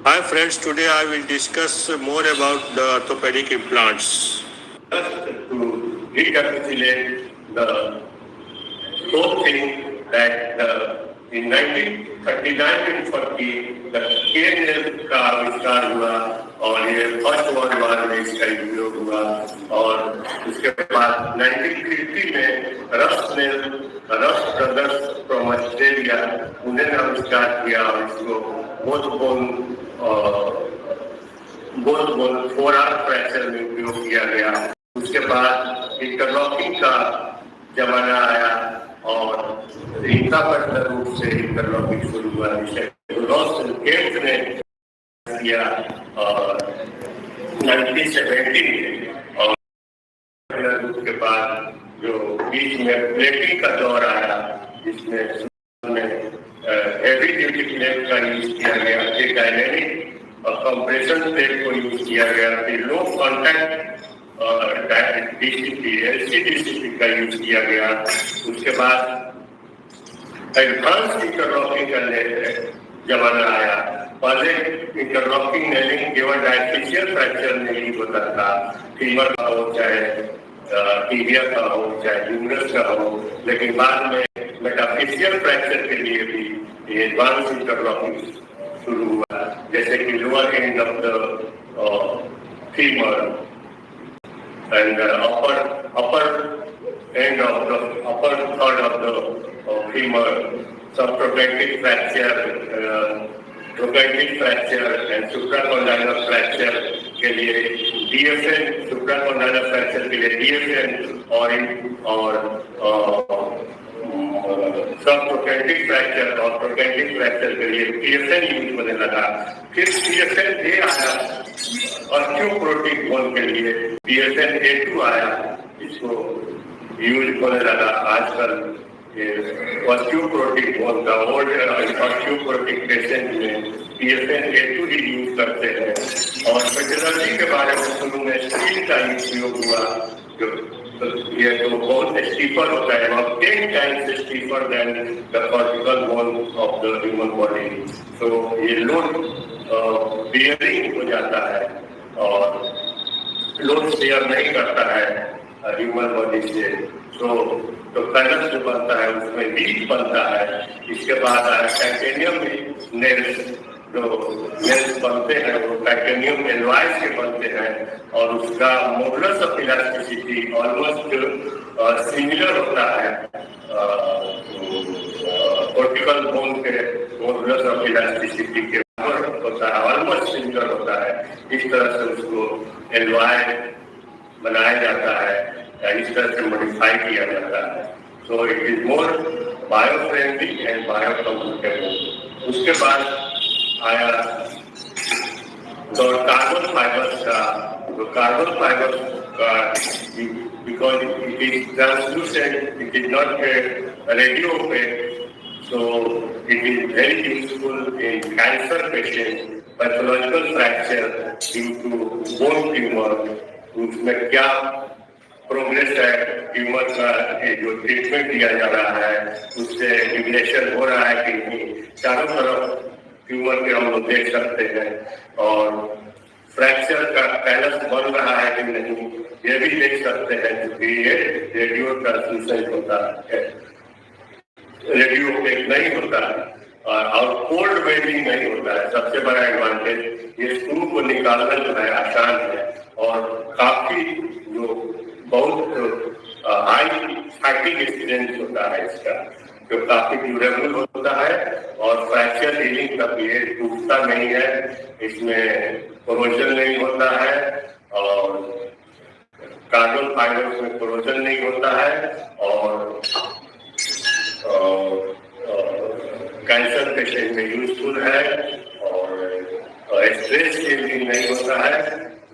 Hi friends, today I will discuss more about the orthopedic implants. Just to recapitulate the whole thing that in 1939 and 40 the KNL का आविष्कार हुआ और ये first world war में इसका उपयोग हुआ और उसके बाद 1950 में रस ब्रदर्स फ्रॉम ऑस्ट्रेलिया उन्होंने आविष्कार किया और इसको बोथ फोर आर्म फ्रैक्चर में उपयोग किया गया। उसके बाद इंटरलॉकिंग का जमाना आया और इंफ्रास्ट्रक्चर रूप से इंटरलॉकिंग शुरू हुआ जिसे ने किया और 1970 में और उसके बाद जो बीच में प्लेटिंग का दौर आया जिसमें हेवी ड्यूटी प्लेट का यूज किया गया, फिर डायनेमिक और कंप्रेशन प्लेट को यूज किया गया, फिर लो कॉन्टैक्ट LCDCP का यूज किया गया। उसके बाद एडवांस इंटरलॉकिंग करने जमाना आया। पहले इंटरलॉकिंग नेलिंग केवल डायफिशियल फ्रैक्चर में ही होता था, फीमर का हो चाहे टीबिया का हो चाहे ह्यूमरस का हो, लेकिन बाद में मेटाफिशियल फ्रैक्चर के लिए भी एडवांस इंटरलॉकिंग शुरू हुआ, जैसे कि lower end of the femur and upper end of the upper third of the femur, subtrochanteric fracture and supracondylar fracture के लिए DFN, supracondylar fracture के लिए DFN और subtrochanteric fracture और trochanteric fracture के लिए PFN यूज होने लगा। फिर PFN A आया ऑस्टियोपोरोटिक बोन के लिए PFN A2 आया, इसको यूज होने लगा। आजकल ऑस्टियोपोरोटिक बोन का ओल्ड ऑस्टियोपोरोटिक पेशेंट में PFN A2 ही यूज करते हैं। और मेटलर्जी के बारे में शुरू में स्टील का उपयोग हुआ, जो ये तो बहुत स्टीफर होता है, about 10 times stiffer than the cortical bone of the human body. तो ये लोड बियरिंग हो जाता है और लोड शेयर नहीं करता है ह्यूमन बॉडी से, तो कैलस जो बनता है उसमें लीक बनता है। इसके बाद टाइटेनियम नेल्स, जो नेल्स बनते हैं वो टाइटेनियम एलॉयज के बनते हैं और उसका modulus of elasticity almost similar होता है कॉर्टिकल बोन के मॉडुलस ऑफ इलास्टिसिटी के होता है, ऑलमोस्ट सिमिलर होता है। इस तरह से उसको एलॉय बनाया जाता है या इस तरह से मॉडिफाई किया जाता है। So it is more bio friendly and bio comfortable. उसके बाद आया तो कार्बन फाइबर्स का, तो कार्बन फाइबर्स का because it is translucent, it is not radio OPEC, so it is very useful in cancer patients, pathological fracture due to bone tumor। उसमें क्या progress है ट्यूमर का, जो ट्रीटमेंट दिया जा रहा है उससे डिग्रेशन हो रहा है कि नहीं, चारों तरफ ट्यूमर के हम लोग देख सकते हैं और फ्रैक्चर का कैलस बन रहा है कि नहीं ये भी देख सकते हैं, क्योंकि ये रेडियो ट्रांसमिशन होता है, रेडियो ओपेक नहीं होता है और कोल्ड वेल्डिंग नहीं होता है। सबसे बड़ा एडवांटेज ये स्क्रू को निकालना जो है आसान है और काफी जो बहुत हाई फाइटिंग एक्सपीरियंस होता है इसका, जो काफी ड्यूरेबल होता है और फ्रैक्चर हीलिंग का भी टूटता नहीं है, इसमें कोरोजन नहीं होता है और कार्बन फाइबर्स में कोरोजन नहीं होता है और कैंसर पेशेंट में यूजफुल है और स्ट्रेस हीलिंग नहीं होता है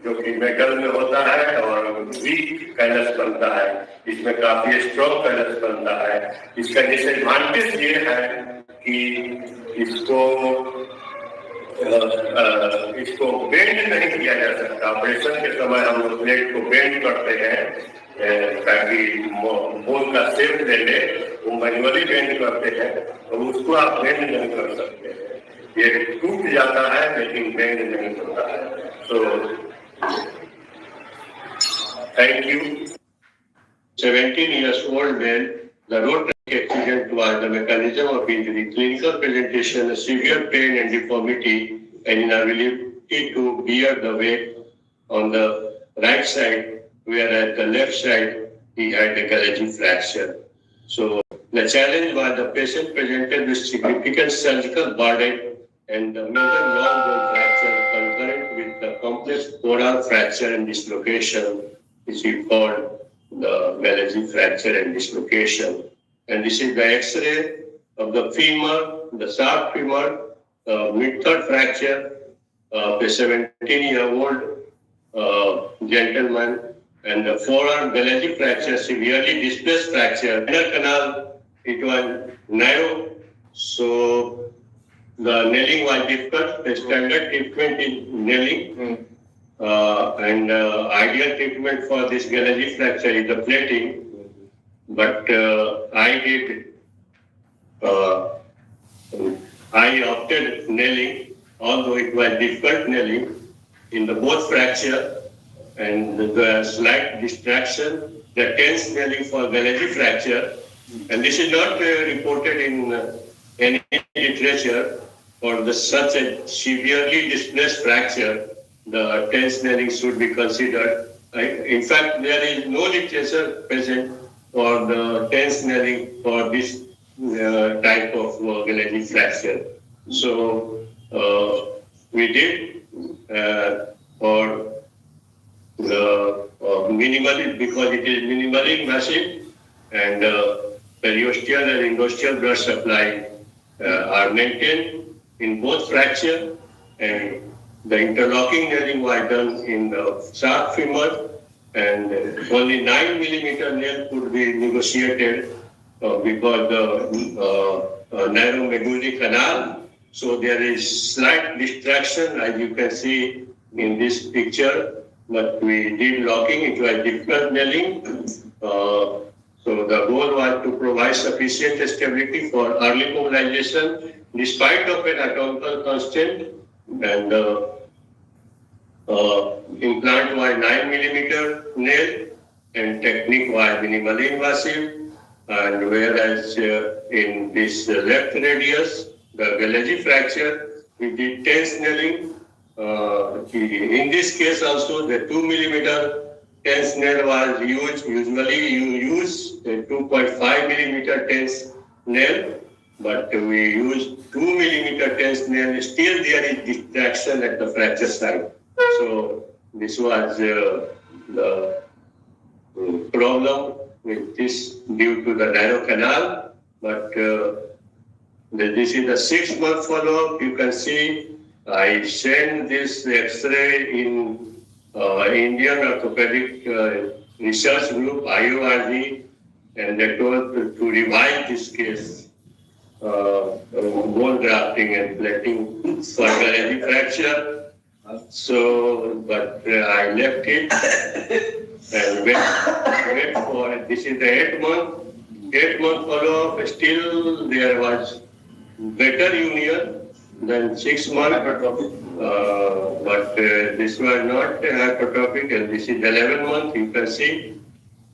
जो कि मेटल में होता है और वीक कैलस बनता है, इसमें काफी स्ट्रॉन्ग कैलस बनता है। इसका डिसएडवांटेज ये है कि इसको बेंड नहीं किया जा सकता। ऑपरेशन के समय हम लोग प्लेट को बेंड करते हैं ताकि बोन का शेप ले ले, वो मैनुअली बेंड करते हैं तो उसको आप बेंड नहीं कर सकते। ये टूट जाता है लेकिन बेंड नहीं होता है। तो thank you. 17 years old man, the road traffic accident was the mechanism of injury, clinical presentation, severe pain and deformity, and inability to bear the weight on the right side, whereas the left side he had a Karachi fracture. So the challenge was the patient presented with significant surgical burden and the major long bone fracture concurrent with the complex coral fracture and dislocation, which we called the Karachi fracture and dislocation. And this is the X-ray of the femur, the sharp femur, mid-third fracture, a 17-year-old gentleman, and the forearm Karachi fracture, severely displaced fracture. Inner canal, it was narrow, so the nailing was difficult. The standard treatment is nailing, and ideal treatment for this Karachi fracture is the plating. But I opted nailing, although it was difficult nailing in the both fracture and the slight distraction, the tense nailing for Karachi fracture, and this is not reported in any literature for such a severely displaced fracture. The tense nailing should be considered. In fact, there is no literature present for the tense nailing for this type of Karachi fracture. So we did for the minimally, because it is minimally invasive, and periosteal and endosteal blood supply are maintained in both fracture, and the interlocking nailing was done in the sharp femur, and only 9 millimeter nail could be negotiated because the narrow medullary canal. So there is slight distraction, as you can see in this picture, but we did locking. It was difficult nailing. So the goal was to provide sufficient stability for early mobilization despite of an anatomical constraint, and implant was 9 millimeter nail, and technique was minimally invasive. And whereas in this left radius, the Karachi fracture, we did tense nailing. In this case also, the 2 millimeter tense nail was used. Usually you use a 2.5 millimeter tense nail, but we use 2 millimeter tense nail. Still there is distraction at the fracture site. So this was the problem with this due to the narrow canal. But this is the 6-month follow-up. You can see I sent this X-ray in Indian Orthopedic Research Group, IORG, and they told to revise this case, bone grafting and plating for Karachi fracture. So, but I left it and wait for it. This is the 8-month follow-up. Still there was better union than 6 months, but this was not hypertrophic, and this is 11 months. You can see.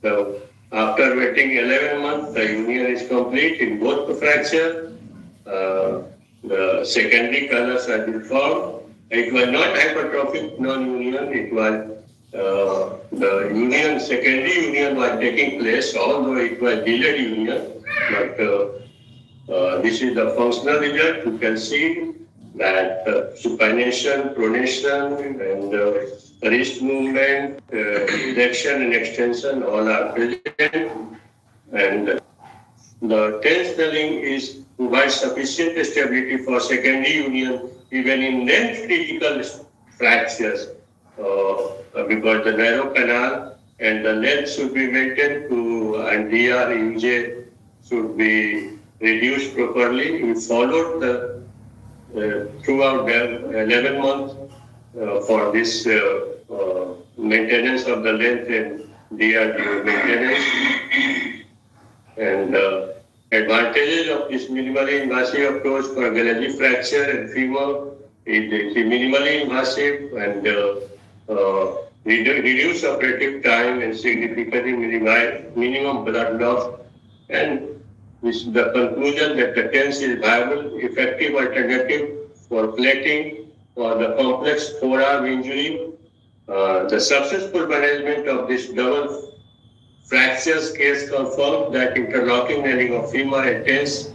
So after waiting 11 months, the union is complete in both the fracture. The secondary colors have been formed. It was not hypertrophic non-union. It was the union, secondary union was taking place, although it was delayed union. But this is the functional result. You can see that supination, pronation, and wrist movement, flexion and extension all are present. And the tense nailing is provides sufficient stability for secondary union even in length critical fractures, because the narrow canal and the length should be maintained to, and DR, UJ should be reduced properly. We followed the throughout the 11 months for this maintenance of the length and DR maintenance. And Advantages of this minimally invasive approach for gallagly fracture and femur is minimally invasive and reduce operative time and significantly minimize minimum blood loss. And this is the conclusion that the TENS is viable, effective alternative for plating for the complex forearm injury. The successful management of this double fractures case confirmed that interlocking nailing of femur and TENS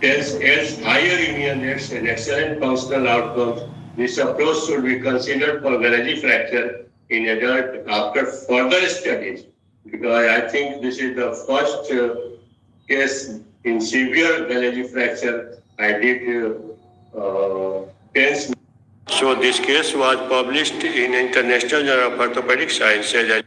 aids higher union rates and excellent functional outcomes. This approach should be considered for gallagly fracture in adult after further studies, because I think this is the first case in severe gallagly fracture. I did TENS. So this case was published in International Journal of Orthopedic Sciences.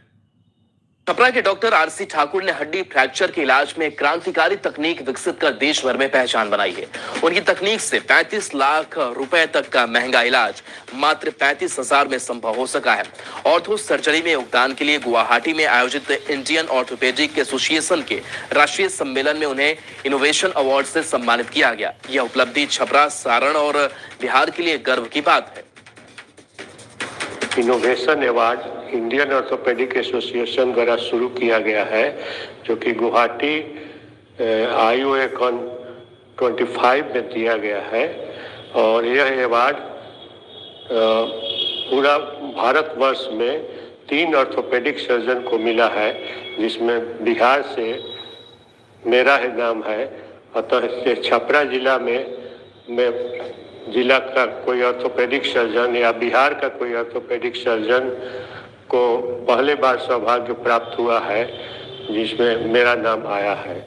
Chhapra के doctor RC Thakur ने हड्डी fracture के इलाज में क्रांतिकारी तकनीक विकसित कर देश भर में पहचान बनाई है। उनकी तकनीक से 35 लाख रुपए तक का महंगा इलाज मात्र 35,000 में संभव हो सका है। ऑर्थो सर्जरी में योगदान के लिए गुवाहाटी में आयोजित इंडियन ऑर्थोपेडिक एसोसिएशन के राष्ट्रीय सम्मेलन में उन्हें इनोवेशन अवार्ड से सम्मानित किया गया। यह उपलब्धि छपरा, सारण और बिहार के लिए गर्व की बात है। Innovation award Indian orthopaedic association द्वारा शुरू किया गया है, जो कि गुवाहाटी IOA-CON 25 में दिया गया है। और यह अवार्ड पूरा भारतवर्ष में 3 ऑर्थोपेडिक सर्जन को मिला है, जिसमें बिहार से मेरा ही नाम है। अतः छपरा जिला में जिला का कोई ऑर्थोपेडिक सर्जन या बिहार का कोई ऑर्थोपेडिक सर्जन को पहले बार सौभाग्य प्राप्त हुआ है जिसमें मेरा नाम आया है।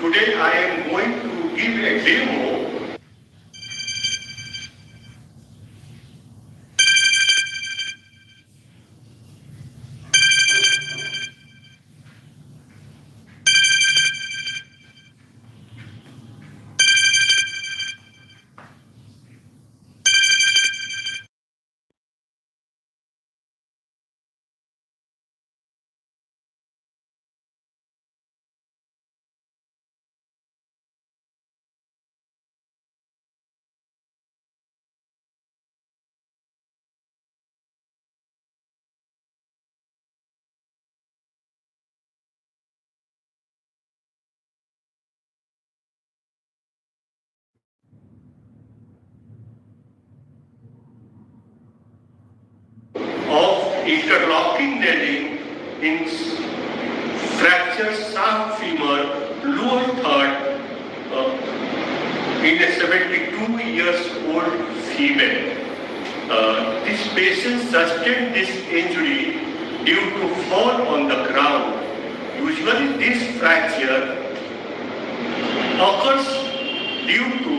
Today I am going to give a demo of interlocking nailing in fractured shaft femur lower third in a 72 years old female. This patient sustained this injury due to fall on the ground. Usually this fracture occurs due to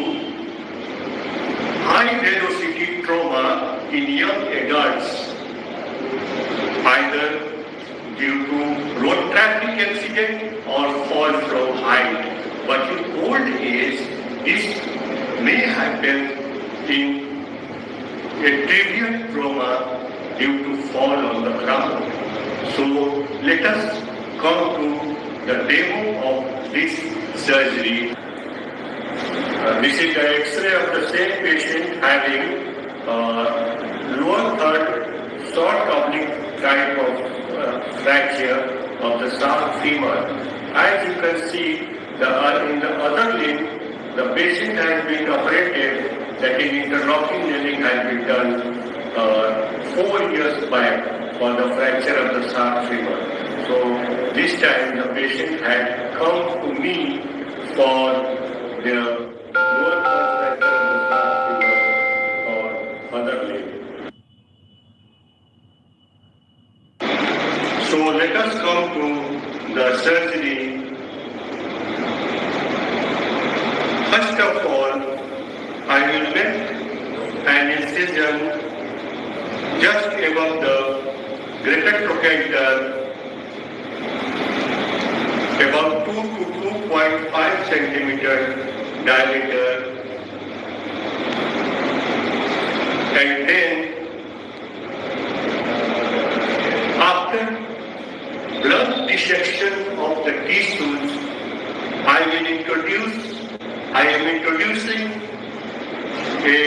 high velocity trauma in young adults, either due to road traffic accident or fall from height. But in old age, this may happen in a trivial trauma due to fall on the ground. So let us come to the demo of this surgery. This is the X-ray of the same patient having lower third short oblique type of fracture of the shaft femur. As you can see, in the other limb, the patient has been operated, that is interlocking nailing has been done 4 years back for the fracture of the shaft femur. So this time the patient had come to me for the lower third fracture of the shaft femur First of all, I will make an incision just above the greater trochanter, about 2 to 2.5 centimeter diameter, and then after blunt dissection of the tissues, I am introducing a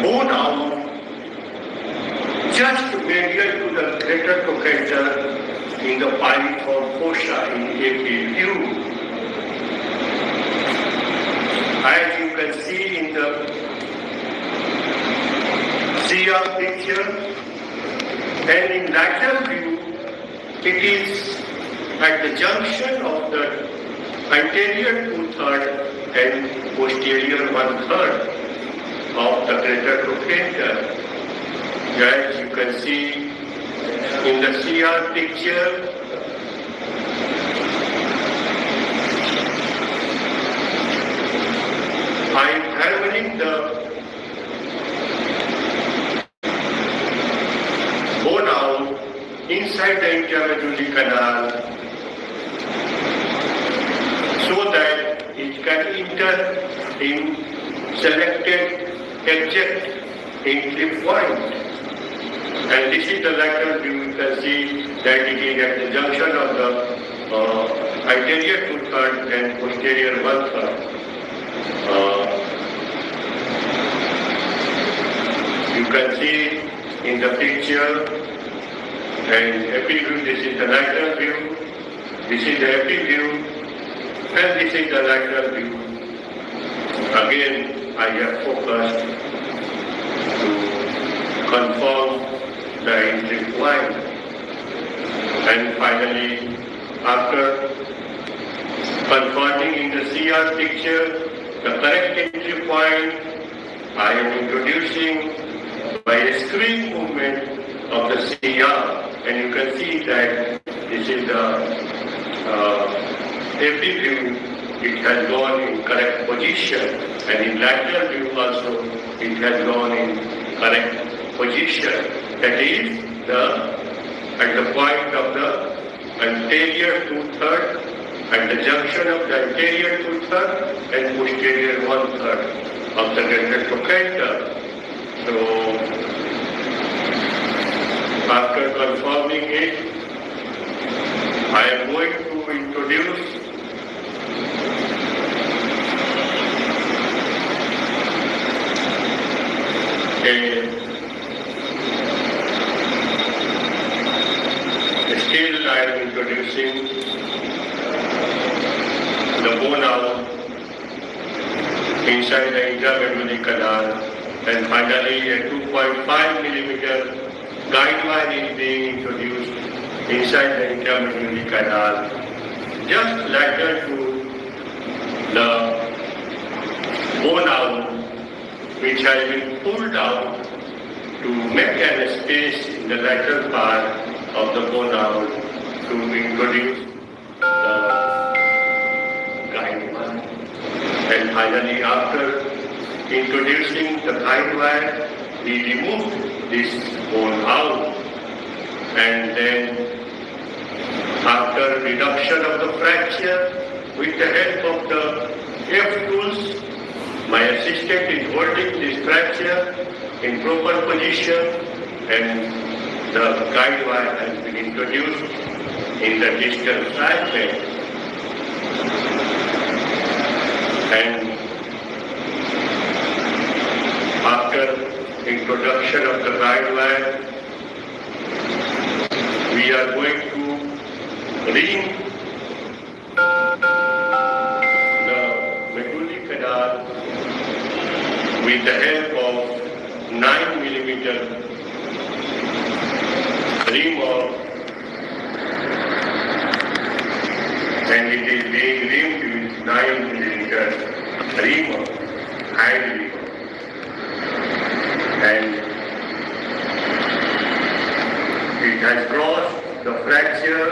bone out just medial to the greater trochanter in the piriform fossa in AP view. As you can see in the CR picture, and in lateral view, it is at the junction of the anterior 2/3 and posterior 1/3 of the greater trochanter. As you can see in the CR picture, I am having the bone out inside the intramedullary canal so that it can enter in selected exact entry point. And this is the lateral view. You can see that it is at the junction of the anterior 2/3 and posterior 1/3. You can see in the picture and epi view, this is the lateral view, this is the epi view, and this is the lateral view. Again, I have focused to confirm the entry point. And finally, after confirming in the CR picture the correct entry point, I am introducing by a screen movement of the CR, and you can see that this is the epi view. It has gone in correct position, and in lateral view also it has gone in correct position. That is at the point of the anterior 2/3, at the junction of the anterior 2/3 and posterior 1/3 of the greater trochanter. So after confirming it, I am going to introduce still I am introducing the bone out inside the intramedullary canal, and finally a 2.5 millimeter guide wire is being introduced inside the intramedullary canal, just lateral to the bone out, which has been pulled out to make a space in the lateral part of the bone out to introduce the guide wire. And finally, after introducing the guide wire, we removed this bone out, and then after reduction of the fracture with the help of the F tools, my assistant is holding this fracture in proper position, and the guide wire has been introduced in the distal fragment. And after introduction of the guide wire, we are going to ring the medullary canal with the help of 9 millimeter ream, and it is being rimmed with 9 millimeter ream, hand ream. And it has crossed the fracture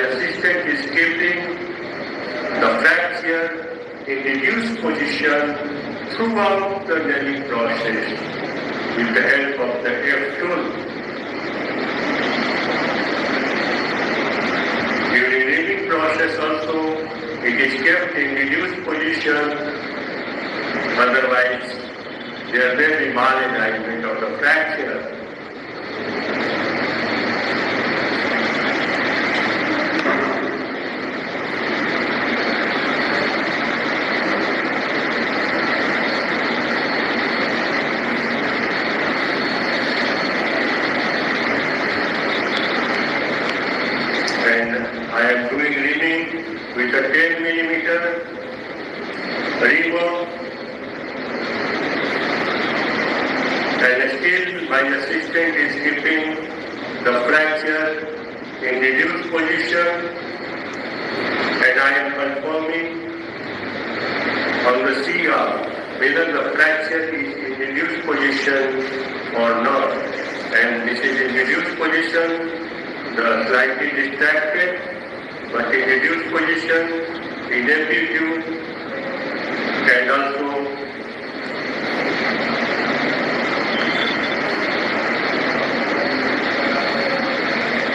assistant is keeping the fracture in reduced position throughout the nailing process with the help of the F tool. During nailing process also, it is kept in reduced position, otherwise there may be malalignment of the fracture. And I am doing reading with a 10 millimeter remote, and still my assistant is keeping the fracture in reduced position, and I am confirming on the CR whether the fracture is in reduced position or not. And this is in reduced position, the slightly distracted, but in reduced position, in amplitude, and also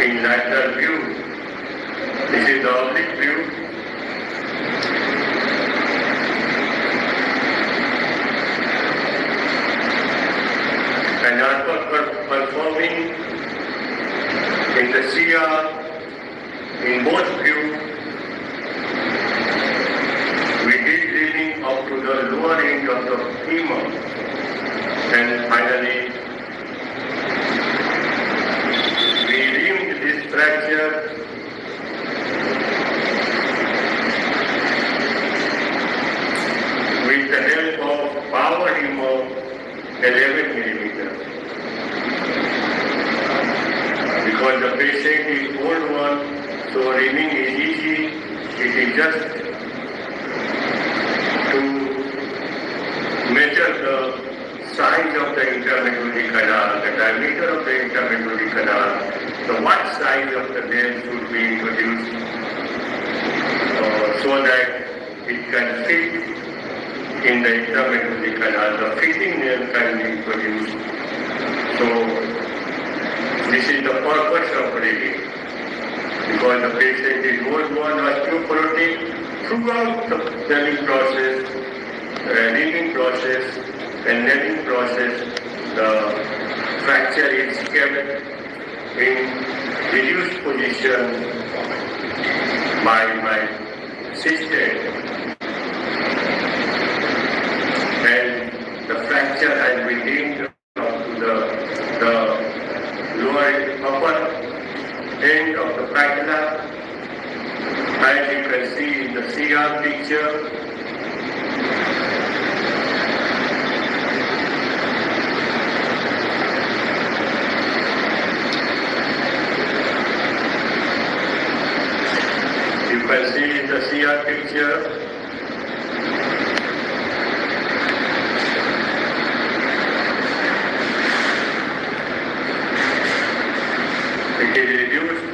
in lateral view. This is the oblique view. And after performing in the CR, in both views, we did reading up to the lower end of the femur, and finally we rimmed this fracture with the help of power rim of 11 millimeters. Because the patient is old one, so rimming is easy. It is just to measure the size of the intermedullary canal, the diameter of the intermedullary canal, so what size of the nail should be introduced so that it can fit in the intermedullary canal. The fitting nail can be introduced. So this is the purpose of reading, because the patient is old-born osteoporotic. Throughout the nailing process, reading process, and nailing process, the fracture is kept in reduced position by my assistant, and the fracture has been linked up to the upper end of the patella, as you can see in the CR picture. You can see in the CR picture it is reduced,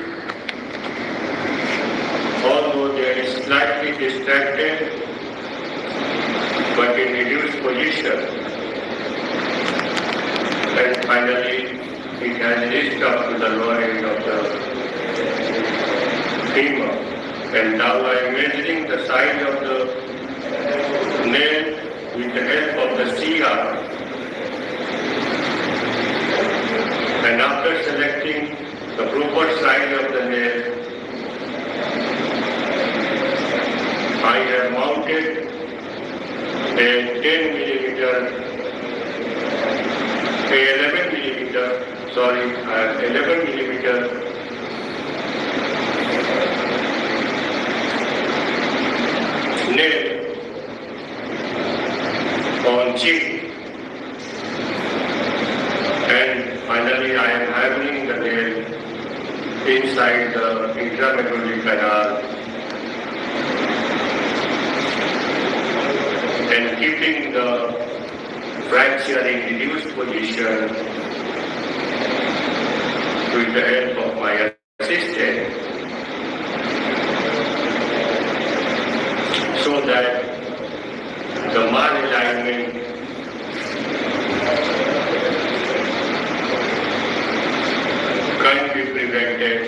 although there is slightly distracted, but in reduced position. And finally, it has reached up to the lower end of the femur. And now I am measuring the size of the nail with the help of the CR. And after selecting the proper size of the nail, I have mounted a 10 millimeter, a 11 millimeter, sorry, 11 millimeter nail on cheek, and finally I am hammering the nail inside the intramedullary canal and keeping the fracture in reduced position with the help of my assistant. so that the malalignment can be prevented.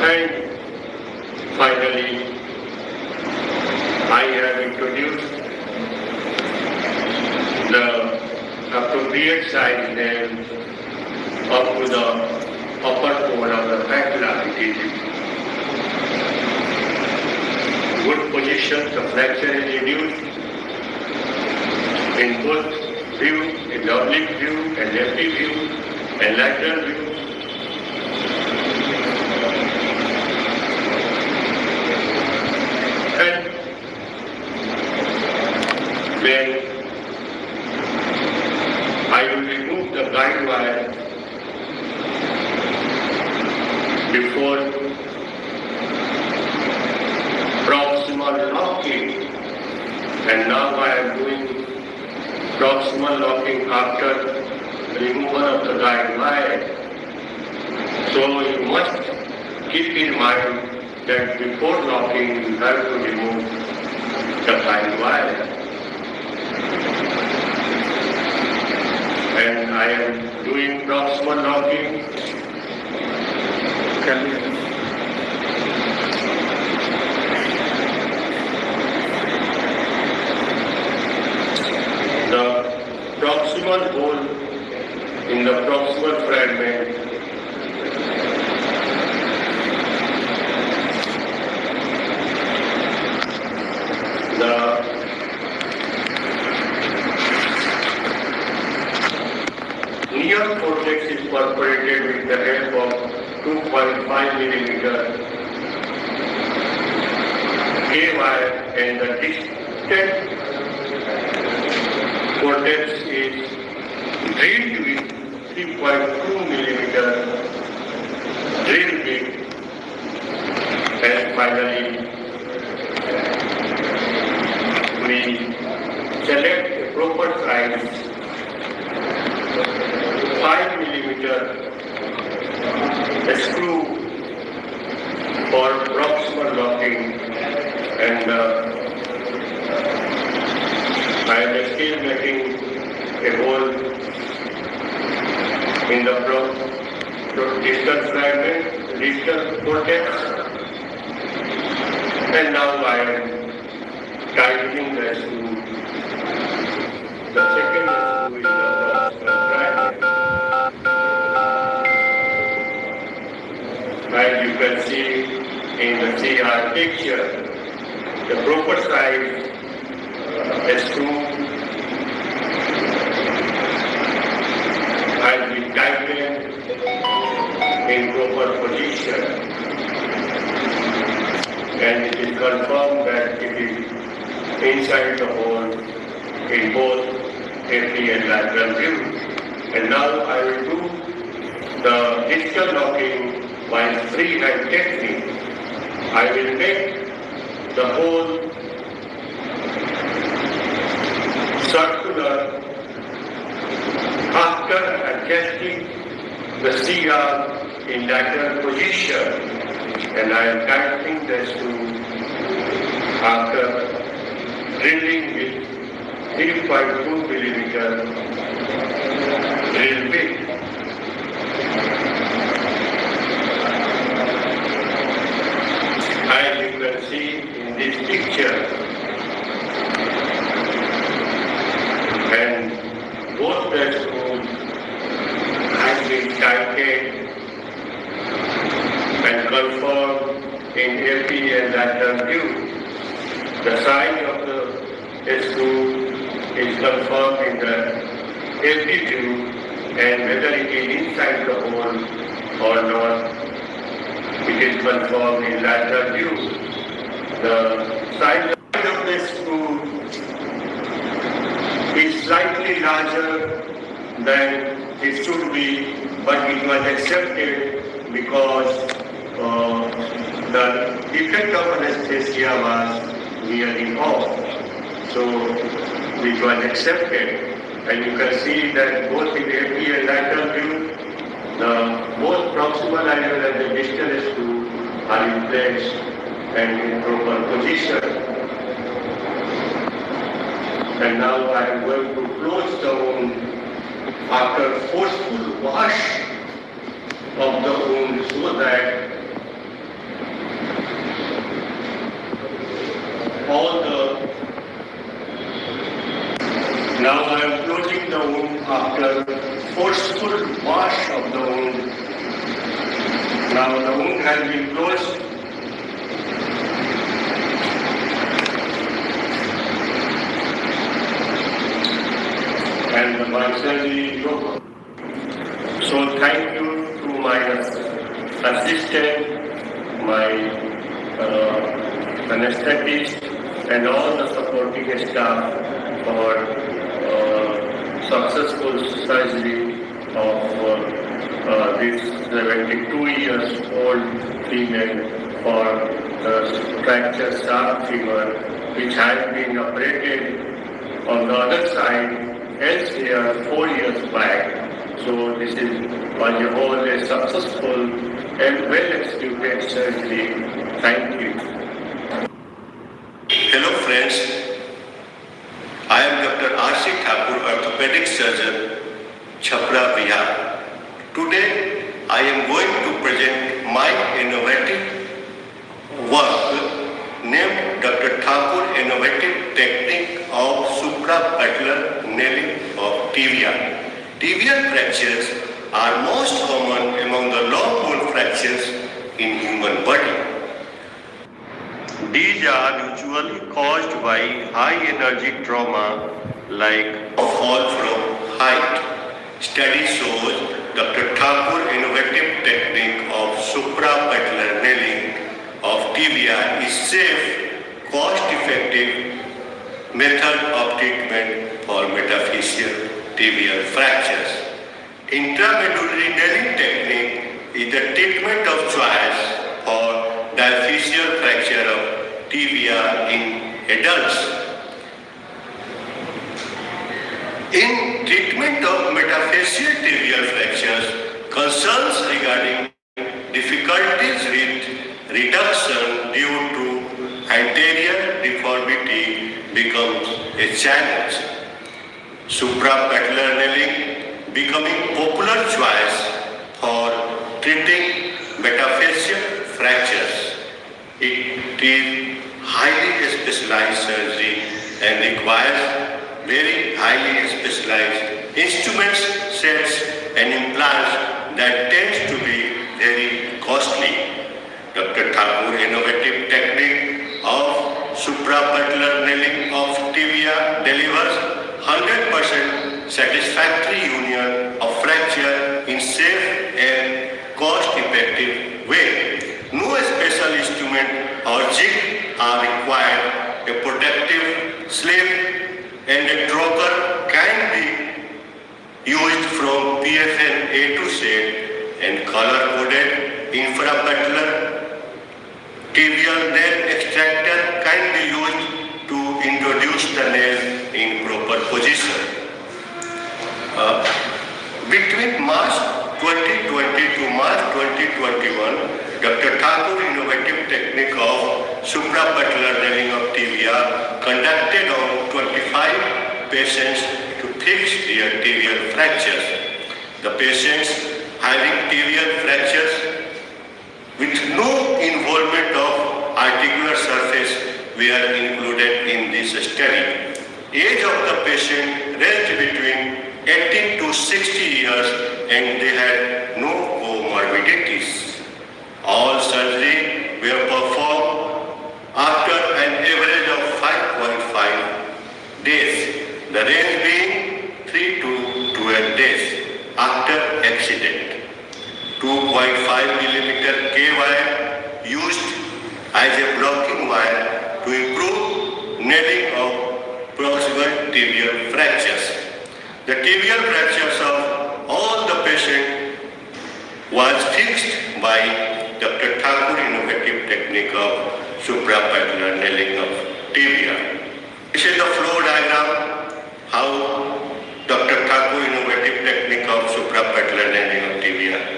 And finally, I have introduced the appropriate size nail up to the upper pole of the fibula. It is good position, the fracture is reduced in both view, in the oblique view and lefty view and lateral view. And then I will remove the guide wire before proximal locking, and now I am doing proximal locking after removal of the guide wire. So you must keep in mind that before locking you have to remove the guide wire. And I am doing proximal locking. The proximal hole in the proximal fragment near cortex is perforated with the help of 2.5 millimeter K wire, and the distant cortex is drilled with 3.2 millimeter drill bit, and finally we select a proper size 5 millimeter screw for proximal locking, and I am still making a hole in the distal fragment, distal cortex, and now I am tightening the screw. The second screw is the proximal fragment. As you can see in the CR picture, the proper size screw has been tightened in proper position, and it is confirmed that it is inside the hole in both FD and lateral view. And now I will do the distal locking by freehand technique. I will make the hole circular after adjusting the CR in lateral position, and I am tightening the screw after drilling with 3.2 millimeter drill bit. As you can see in this picture, and both the screws have been tightened and confirmed in FD and lateral view. The size of the screw is confirmed in the FD view, and whether it is inside the hole or not, it is confirmed in lateral view. The size of the screw is slightly larger than it should be, but it was accepted because the effect of anesthesia was nearly off. So it was accepted, and you can see that both in FD and lateral view, The both proximal as well as the distal screw are in place and in proper position. And now I am going to close the wound after forceful wash of the wound so that all the now I am closing the wound after forceful wash of the wound. Now the wound has been closed. And my surgery is over. So thank you to my assistant, my anesthetist, and all the supporting staff for successful surgery of this 72 years old female for the fractured sharp femur, which had been operated on the other side elsewhere 4 years back. So this is on the whole a successful and well-executed surgery. Thank you. Hello friends, I am Dr. RCT Ortho, orthopedic surgeon, Chhapra, Bihar. Today I am going to present my innovative work named Dr. Thakur Innovative Technique of Suprapatellar Nailing of Tibia. Tibial fractures are most common among the long bone fractures in human body. These are usually caused by high energy trauma like fall from height. Study shows Dr. Thakur innovative technique of suprapatellar nailing of tibia is safe, cost-effective method of treatment for metaphyseal tibial fractures. Intramedullary nailing technique is the treatment of choice for diaphyseal fracture of tibia in adults. In treatment of metaphyseal tibial fractures, concerns regarding difficulties with reduction due to anterior deformity becomes a challenge. Suprapatellar nailing becoming popular choice for treating metaphyseal fractures. It is highly specialized surgery and requires very highly specialized instruments, sets and implants that tends to be very costly. Dr. Thakur innovative technique of suprapatellar nailing of tibia delivers 100% satisfactory union of fracture in safe and cost-effective way. No special instrument or jig are required. A protective slip and a trocar can be used from PFN A to Z, and color-coded infrapatellar tibial nail extractor can be used to introduce the nail in proper position. Between March 2020 to March 2021, Dr. Thakur innovative technique of suprapatellar nailing of tibia conducted on 25 patients to fix their tibial fractures. The patients having tibial fractures with no involvement of articular surface were included in this study. Age of the patient ranged between 18 to 60 years and they had no comorbidities. All surgery were performed after an average of 5.5 days, the range being 3 to 12 days after accident. 2.5 millimeter K wire used as a blocking wire to improve nailing of proximal tibial fractures. The tibial fractures of all the patient was fixed by Dr. Thakur innovative technique of suprapatellar nailing of tibia. This is the flow diagram how Dr. Thakur innovative technique of suprapatellar nailing of tibia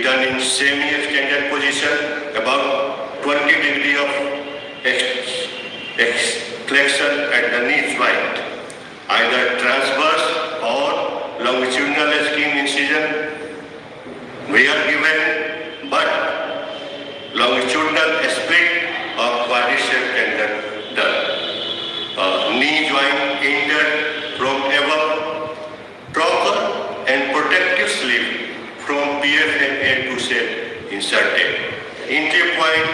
done in semi-extended position, about 20 degree of flexion at the knee joint, either transverse or longitudinal skin incision were given, but longitudinal split of quadriceps tendon done. Knee joint injured from above, proper and protective sleeve from PFNA to set inserted. Entry point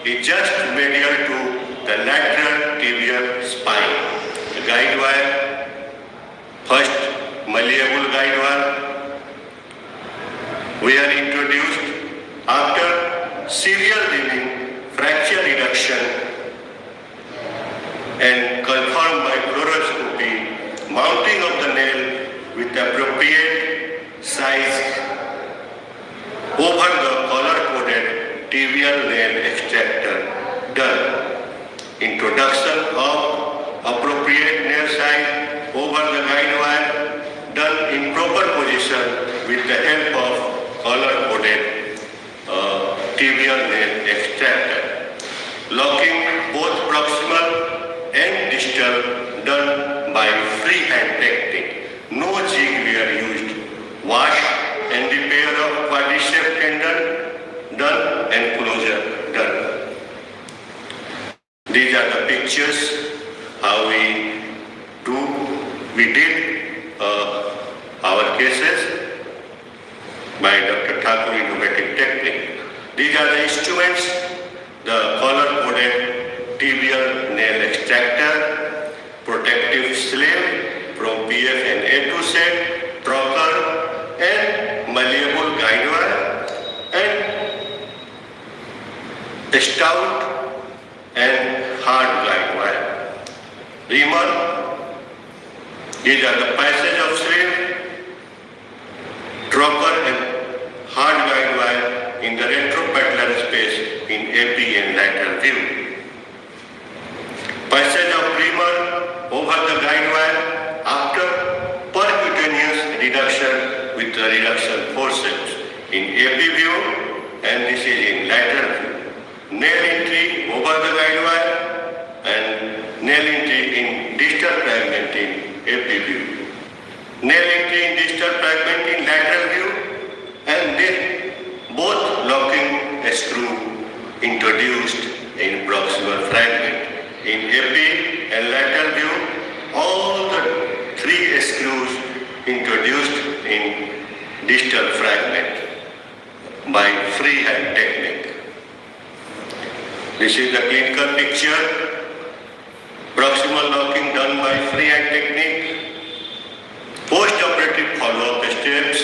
is just medial to the lateral tibial spine. The guide wire, first malleable guide wire, were introduced after serial reading, fracture reduction, and confirmed by fluoroscopy, mounting of the nail with appropriate size over the color-coded tibial nail extractor done. Introduction of appropriate nail size over the guide wire done in proper position with the help of color-coded tibial nail extractor. Locking both proximal and distal done by freehand technique. No jig were used. Wash and repair of quadriceps tendon done and closure done. These are the pictures how we did our cases by Dr. Thakur innovative technique. These are the instruments, the color-coded tibial nail extractor, protective sleeve from PFNA to set, trocar and malleable guide wire, and stout and hard guide wire. Reamer, these are the passage of sleeve, trocar and hard guide wire in the retropatellar space in AP and lateral view. Passage of reamer over the guide wire after percutaneous reduction with the reduction forceps in AP view, and this is in lateral view. Nail entry over the guide wire and nail entry in distal fragment in AP view. Nail entry in distal fragment in lateral view, and then both locking screw introduced in proximal fragment. In AP and lateral view, all the three screws introduced in distal fragment by freehand technique. This is the clinical picture. Proximal locking done by freehand technique. Post-operative follow-up steps.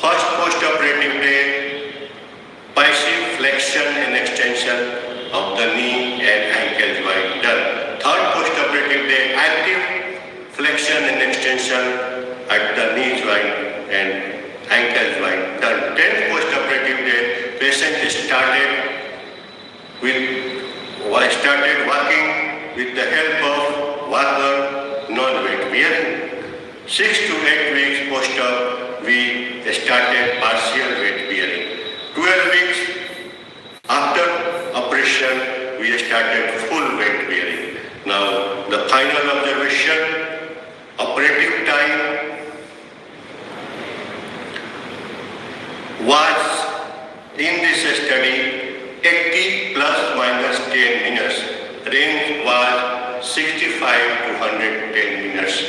First post-operative day, passive flexion and extension of the knee and ankle joint done. Third post-operative day, active flexion and extension at the knee joint and ankle joint done. 10th post-operative day, patient started walking with the help of walker, non-weight bearing. 6 to 8 weeks post-op, we started partial weight bearing. 12 weeks after operation, we started full weight bearing. Now, the final observation, operative time was in this study 80 plus minus 10 minutes. Range was 65 to 110 minutes.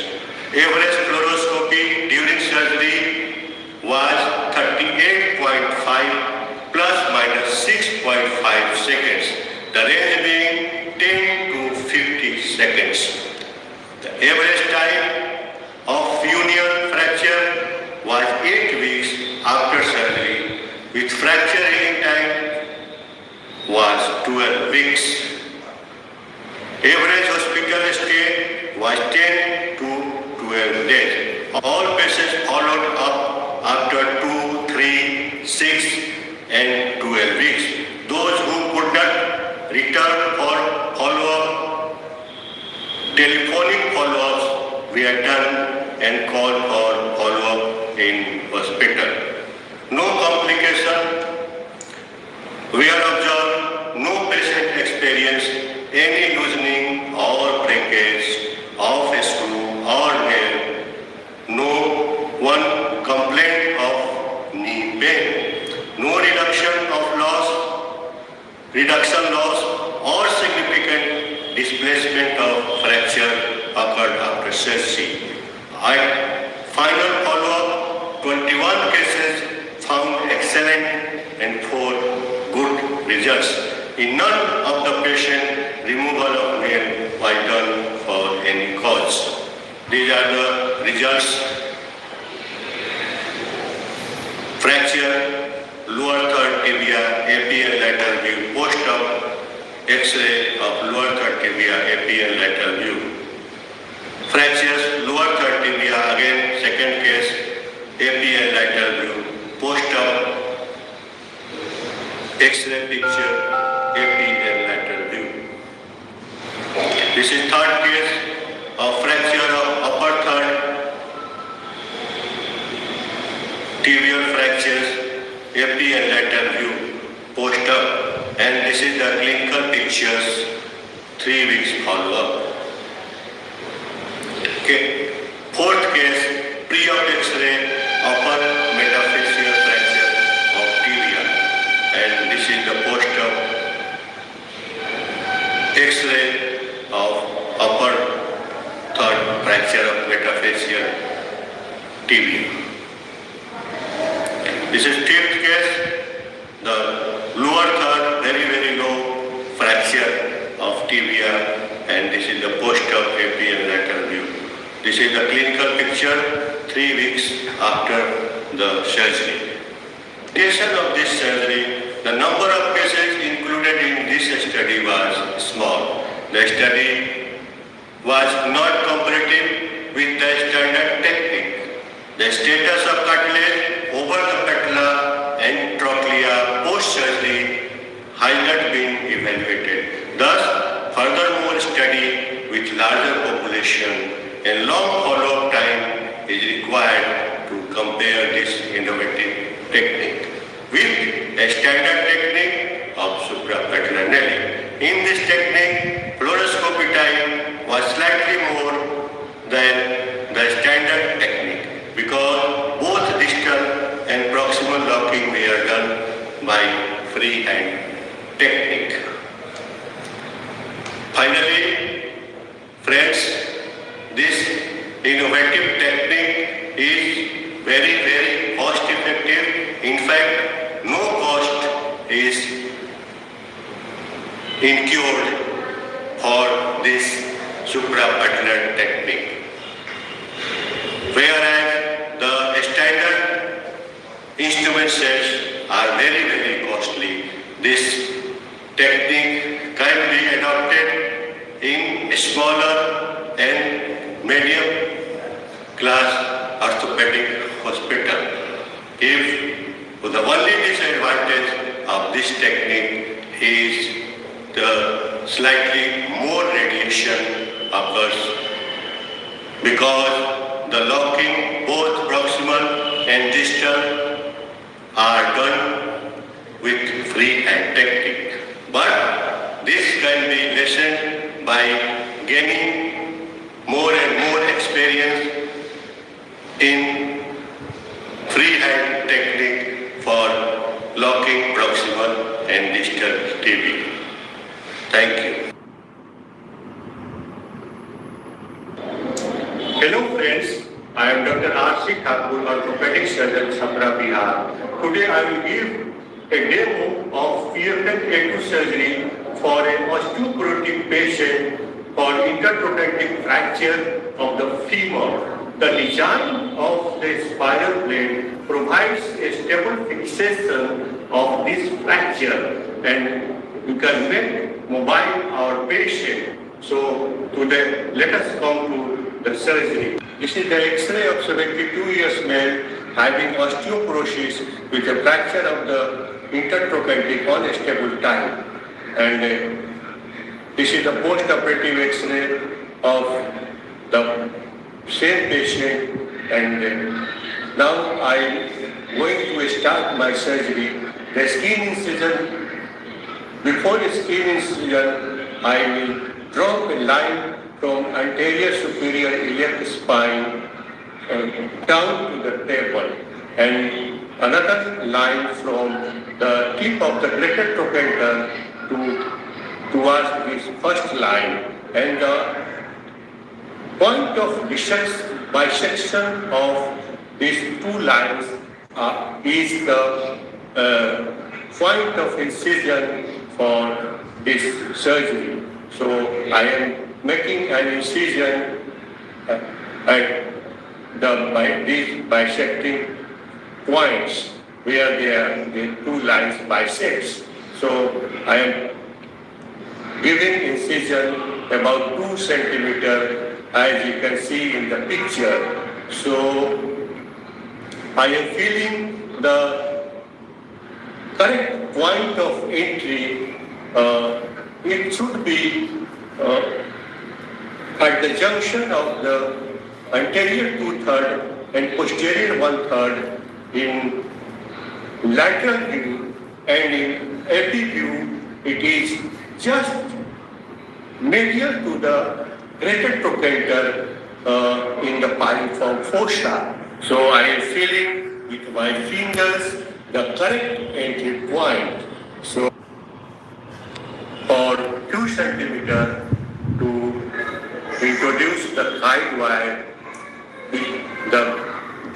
Average fluoroscopy during surgery was 38.5 plus minus 6.5 seconds. The range being 10 to 50 seconds. The average time of union fracture was 8 weeks after surgery, with fracture healing time was 12 weeks. Average hospital stay was 10 to 12 days. All patients followed up after 2, 3, 6 and 12 weeks. Those who could not return for follow-up, telephonic follow-ups were done and called for follow-up in hospital. No complication. We have observed no patient experienced any loosening or breakage of a screw or nail. No one complained of knee pain. No reduction loss or significant displacement of fracture occurred after surgery. At final follow-up, 21 cases found excellent and 4 good results. In none of the patient, removal of nail was done for any cause. These are the results. Fracture, lower third tibia, APL lateral view, post-op X-ray of lower third tibia, APL lateral view. Fractures, lower third tibia, again second case, APL lateral view, post-op X-ray picture, APL lateral view. This is third case of fracture of upper third tibial fractures, APL lateral view, post-op, and this is the clinical pictures, 3 weeks follow-up. Okay. Fourth case, pre-op X-ray, upper metaphyseal fracture of tibia, and this is the post-op X-ray of upper third fracture of metaphyseal tibia. This is fifth case, the lower third, very low fracture of tibia, and this is the post-op APL lateral view. This is the clinical picture 3 weeks after the surgery. Duration of this surgery, the number of cases included in this study was small. The study was not comparative with the standard technique. The status of cartilage over the patella and trochlea post-surgery has not been evaluated. Thus, furthermore study with larger population and long follow-up time is required to compare this innovative technique with a standard technique of suprapatellar nailing. In this technique, fluoroscopy time was slightly more than the standard technique because both distal and proximal locking were done by freehand technique. Finally, friends, this innovative technique is very cost effective. In fact, no cost is incurred for this suprapatellar technique. Whereas the standard instrument sets are very costly, this technique can be adopted in smaller and medium class orthopedic hospital. If the only disadvantage of this technique is the slightly more radiation occurs because the locking both proximal and distal are done with freehand technique. But this can be lessened by gaining more and more experience in freehand technique for locking proximal and distal tibia. Thank you. Hello friends, I am Dr. RCT Ortho, orthopedic surgeon, Chhapra, Bihar. Today I will give a demo of PFN A2 surgery for an osteoporotic patient for intertrochanteric fracture of the femur. The design of the spiral blade provides a stable fixation of this fracture and you can make mobile our patient. So let us come to the surgery. This is the X-ray of 72 years male having osteoporosis with a fracture of the intertrochanteric on a stable time. And this is the post-operative X-ray of the same patient, and Now I am going to start my surgery. The skin incision, before the skin incision, I will draw a line from anterior superior iliac spine down to the table, and another line from the tip of the greater trochanter towards this first line, and the point of bisection of these two lines is the point of incision for this surgery. So I am making an incision at these bisecting points where the two lines bisect. So I am giving incision about 2 centimeters, as you can see in the picture. So I am feeling the correct point of entry. It should be at the junction of the anterior 2/3 and posterior 1/3 in lateral view, and in epi view it is just medial to the greater trochanter in the piriform fossa. So I am feeling with my fingers the correct entry point. So for 2 centimeters to introduce the guide wire, the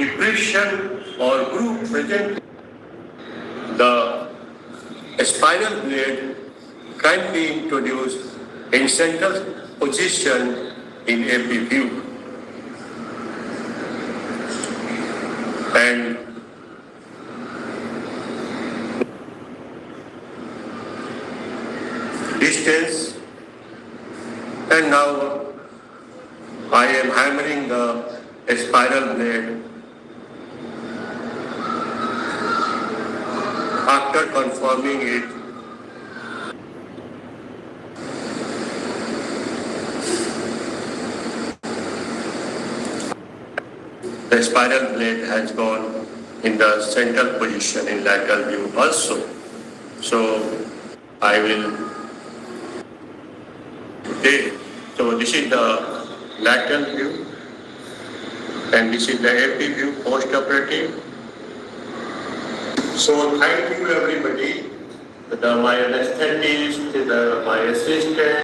depression or groove present the spinal blade can be introduced in central position in epi view. And distance, and now I am hammering the spiral blade. After confirming it, the spiral blade has gone in the central position in lateral view also. So I will take, so this is the lateral view and this is the epi view post-operative. So thank you everybody, my anesthetist, my assistant.